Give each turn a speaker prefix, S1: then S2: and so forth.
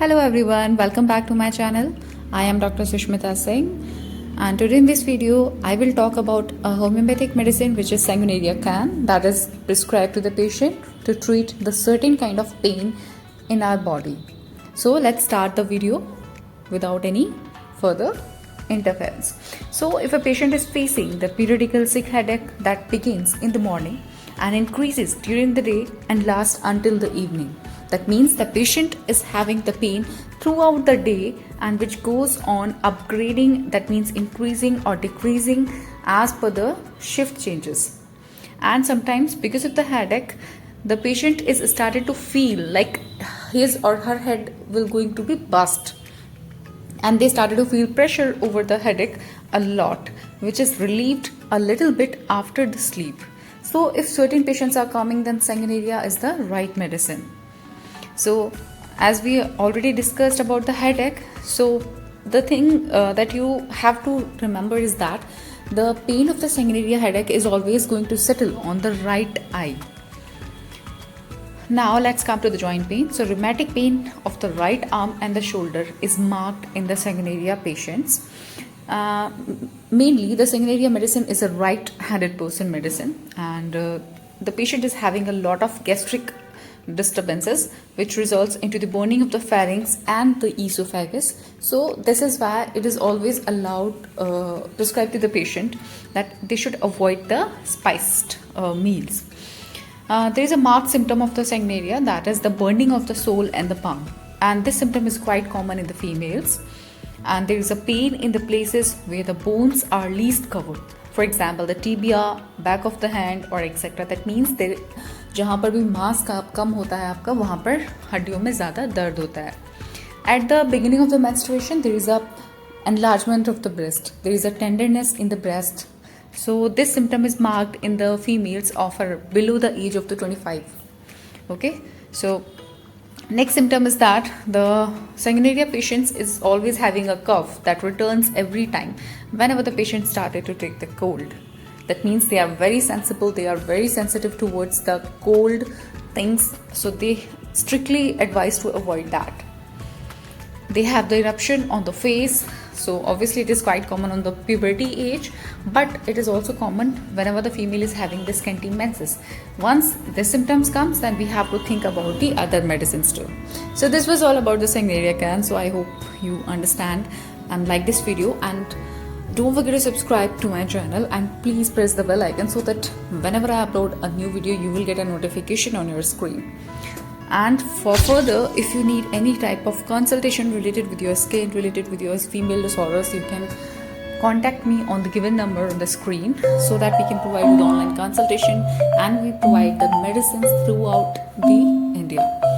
S1: Hello everyone, welcome back to my channel. I am Dr. Sushmita Singh, and today in this video I will talk about a homeopathic medicine which is Sanguinaria can, that is prescribed to the patient to treat the certain kind of pain in our body. So let's start the video without any further interference. So if a patient is facing the periodical sick headache that begins in the morning and increases during the day and lasts until the evening, that means the patient is having the pain throughout the day and which goes on upgrading, that means increasing or decreasing as per the shift changes. And sometimes because of the headache, the patient is started to feel like his or her head will going to be burst, and they started to feel pressure over the headache a lot, which is relieved a little bit after the sleep. So if certain patients are coming, then Sanguinaria is the right medicine. So as we already discussed about the headache, so the thing that you have to remember is that the pain of the Sanguinaria headache is always going to settle on the right eye. Now let's come to the joint pain. So rheumatic pain of the right arm and the shoulder is marked in the Sanguinaria patients. Mainly the Sanguinaria medicine is a right-handed person medicine, and the patient is having a lot of gastric disturbances which results into the burning of the pharynx and the esophagus. So this is why it is always allowed prescribed to the patient that they should avoid the spiced meals. There is a marked symptom of the Sanguinaria, that is the burning of the sole and the palm, and this symptom is quite common in the females. And there is a pain in the places where the bones are least covered, for example the tibia, back of the hand or etc. That means there जहाँ पर भी मांस का कम होता है आपका, वहाँ पर हड्डियों में ज़्यादा दर्द होता है. At the beginning of the menstruation, there is a enlargement of the breast. There is a tenderness in the breast. So this symptom is marked in the females of below the age of the 25. Okay, so next symptom is that the Sanguinaria patients is always having a cough that returns every time whenever the patient started to take the cold. That means they are very sensible, they are very sensitive towards the cold things, so they strictly advise to avoid that. They have the eruption on the face, so obviously it is quite common on the puberty age, but it is also common whenever the female is having the scanty menses. Once the symptoms comes, then we have to think about the other medicines too. So this was all about the Sanguinaria can. So I hope you understand and like this video, and don't forget to subscribe to my channel and please press the bell icon so that whenever I upload a new video, you will get a notification on your screen. And for further, if you need any type of consultation related with your skin, related with your female disorders, you can contact me on the given number on the screen so that we can provide you the online consultation, and we provide the medicines throughout the India.